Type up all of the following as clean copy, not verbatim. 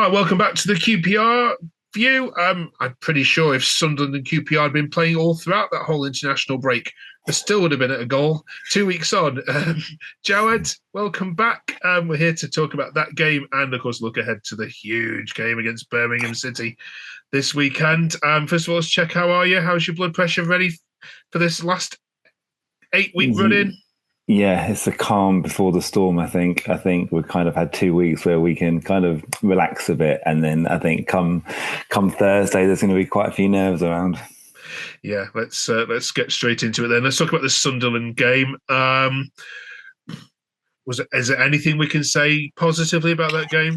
Hi, welcome back to the QPR view. I'm pretty sure if Sunderland and QPR had been playing all throughout that whole international break, there still would have been a goal 2 weeks on. Jawed, welcome back. We're here to talk about that game and, of course, look ahead to the huge game against Birmingham City this weekend. First of all, let's check how are you? How's your blood pressure ready for this last 8-week run-in? Yeah, it's the calm before the storm, I think. I think we've kind of had 2 weeks where we can kind of relax a bit. And then I think come Thursday, there's going to be quite a few nerves around. Yeah, let's get straight into it then. Let's talk about the Sunderland game. Is there anything we can say positively about that game?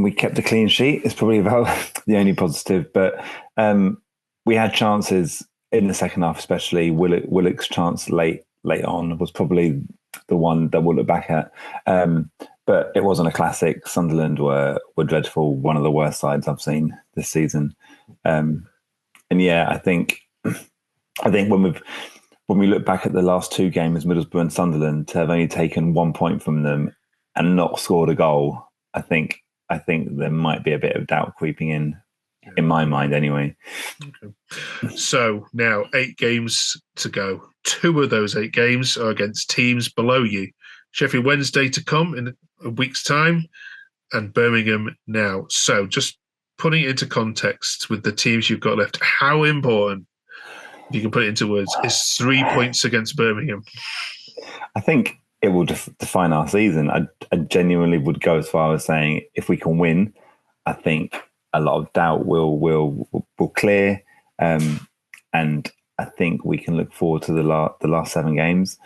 We kept a clean sheet. It's probably about the only positive. But we had chances in the second half, especially Willock's chance late on was probably the one that we'll look back at. But it wasn't a classic. Sunderland were dreadful, one of the worst sides I've seen this season. And yeah, I think when we look back at the last two games, Middlesbrough and Sunderland, to have only taken 1 point from them and not scored a goal, I think there might be a bit of doubt creeping in my mind anyway. Okay. So now 8 games to go. 2 of those 8 games are against teams below you. Sheffield Wednesday to come in a week's time and Birmingham now. So just putting it into context with the teams you've got left, how important, if you can put it into words, is 3 points against Birmingham? I think it will define our season. I genuinely would go as far as saying if we can win, I think a lot of doubt will clear, and I think we can look forward to the last 7 games.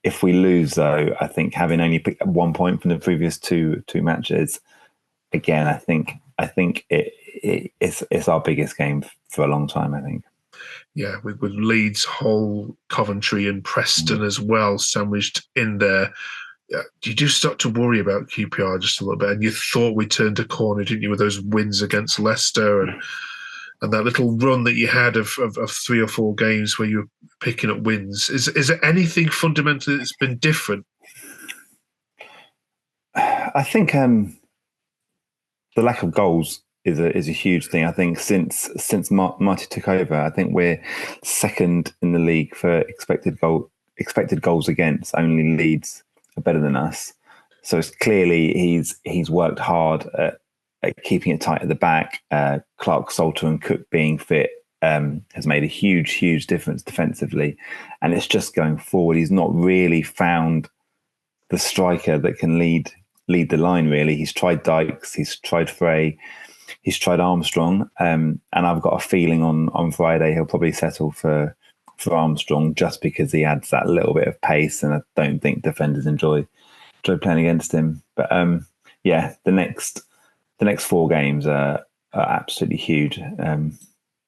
If we lose, though, I think having only picked up 1 point from the previous two matches, again, I think it's our biggest game for a long time, I think. Yeah, with Leeds, Hull, Coventry, and Preston as well sandwiched in there. You do start to worry about QPR just a little bit, and you thought we turned a corner, didn't you, with those wins against Leicester and that little run that you had of 3 or 4 games where you were picking up wins. Is there anything fundamentally that's been different? I think the lack of goals is a huge thing. I think since Marty took over, I think we're second in the league for expected goals against. Only Leeds are better than us. So it's clearly he's worked hard at keeping it tight at the back. Clark, Salter and Cook being fit has made a huge difference defensively. And it's just going forward. He's not really found the striker that can lead the line, really. He's tried Dykes, he's tried Frey, he's tried Armstrong. And I've got a feeling on Friday he'll probably settle for Armstrong just because he adds that little bit of pace, and I don't think defenders enjoy playing against him. But yeah, the next 4 games are absolutely huge.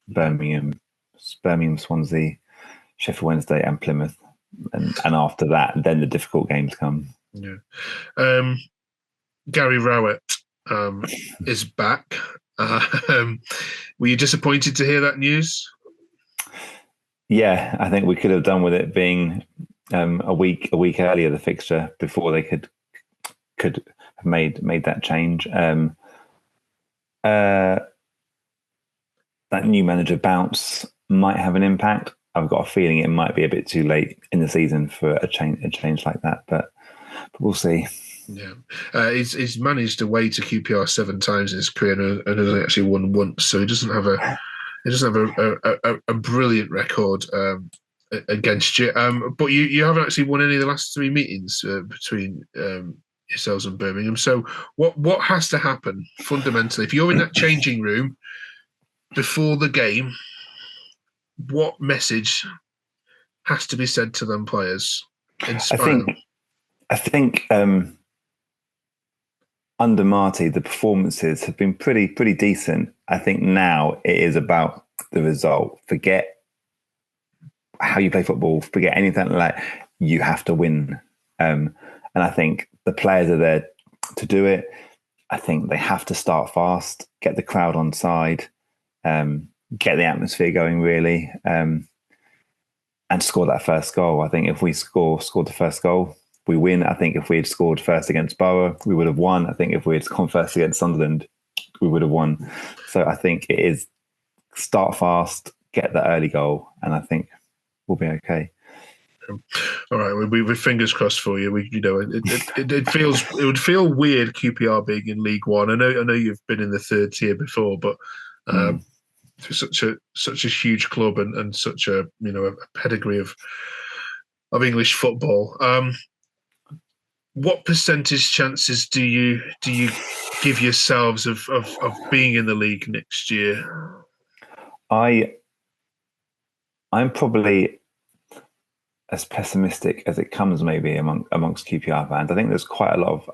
Birmingham, Swansea, Sheffield Wednesday, and Plymouth, and after that, then the difficult games come. Yeah, Gary Rowett is back. Were you disappointed to hear that news? Yeah, I think we could have done with it being a week earlier, the fixture, before they could have made that change. That new manager bounce might have an impact. I've got a feeling it might be a bit too late in the season for a change like that, but we'll see. Yeah, he's managed away to QPR 7 times in his career and only actually won once, so he doesn't have a brilliant record against you. But you haven't actually won any of the last 3 meetings between yourselves and Birmingham. So what has to happen fundamentally if you're in that changing room before the game? What message has to be said to them players? Inspire them. I think under Marty, the performances have been pretty decent. I think now it is about the result. Forget how you play football. Forget anything like that. You have to win. And I think the players are there to do it. I think they have to start fast, get the crowd on side, get the atmosphere going really, and score that first goal. I think if we score the first goal, we win. I think if we had scored first against Borough, we would have won. I think if we had gone first against Sunderland, we would have won. So I think it is start fast, get the early goal, and I think we'll be okay. All right, we fingers crossed for you. It would feel weird QPR being in League One. I know you've been in the third tier before, but for such a huge club and such a pedigree of English football. What percentage chances do you give yourselves of being in the league next year? I'm probably as pessimistic as it comes, maybe amongst QPR fans. I think there's quite a lot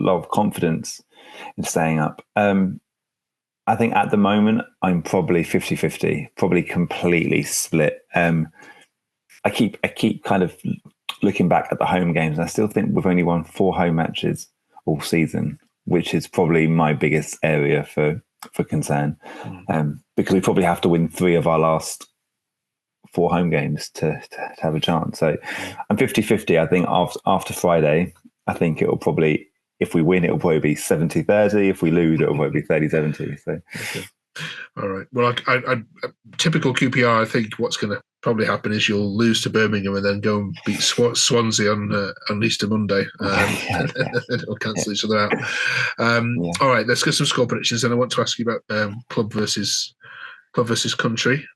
of confidence in staying up. I think at the moment I'm probably 50-50, probably completely split. I keep kind of looking back at the home games, and I still think we've only won 4 home matches all season, which is probably my biggest area for concern, because we probably have to win 3 of our last 4 home games to have a chance. So I'm 50-50. I think after Friday, I think it will probably, if we win, it will probably be 70-30. If we lose, it will probably be 30-70. So. Okay. All right. Well, I typical QPR, I think what's going to probably happen is you'll lose to Birmingham and then go and beat Swansea on Easter Monday. It'll cancel each other out. All right, let's get some score predictions. And I want to ask you about club versus country.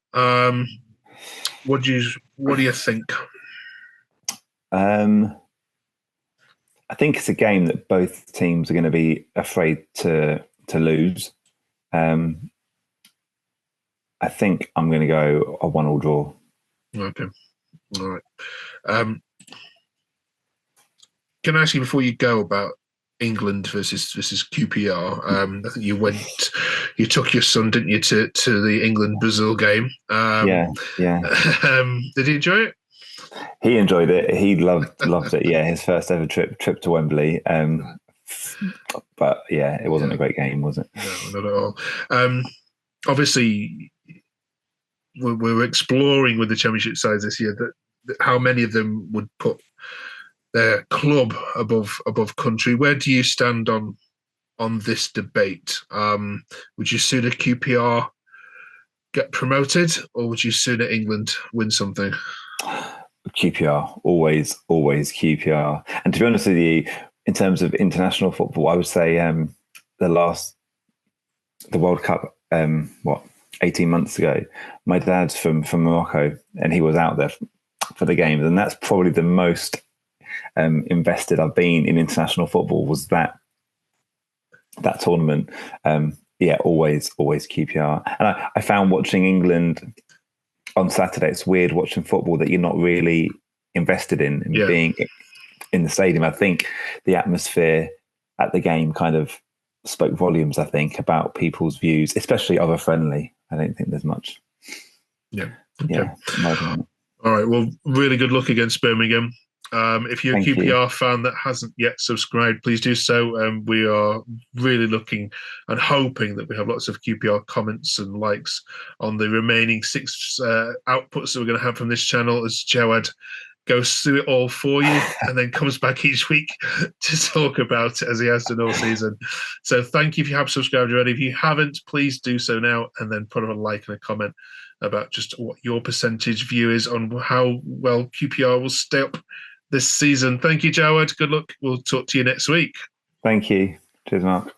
What do you think? I think it's a game that both teams are going to be afraid to lose. I think I'm going to go a 1-1 draw. Okay. All right. Can I ask you before you go about England versus QPR? I think you took your son, didn't you, to the England-Brazil game? Yeah. Did he enjoy it? He enjoyed it. He loved it. Yeah, his first ever trip to Wembley. But yeah, it wasn't a great game, was it? No, not at all. Obviously, we're exploring with the Championship sides this year that how many of them would put their club above country. Where do you stand on this debate? Would you sooner QPR get promoted, or would you sooner England win something? QPR, always QPR. And to be honest with you, in terms of international football, I would say the World Cup, 18 months ago, my dad's from Morocco, and he was out there for the games, and that's probably the most invested I've been in international football, was that tournament. Always QPR. And I found watching England on Saturday, it's weird watching football that you're not really invested in being in the stadium. I think the atmosphere at the game kind of spoke volumes, I think, about people's views, especially other friendly. I don't think there's much. Yeah. Okay. All right. Well, really good luck against Birmingham. If you're a QPR fan that hasn't yet subscribed, please do so. We are really looking and hoping that we have lots of QPR comments and likes on the remaining 6 outputs that we're going to have from this channel, as Jawad goes through it all for you and then comes back each week to talk about it, as he has done all season. So thank you if you have subscribed already. If you haven't, please do so now, and then put a like and a comment about just what your percentage view is on how well QPR will stay up this season. Thank you, Jawad. Good luck. We'll talk to you next week. Thank you. Cheers, Mark.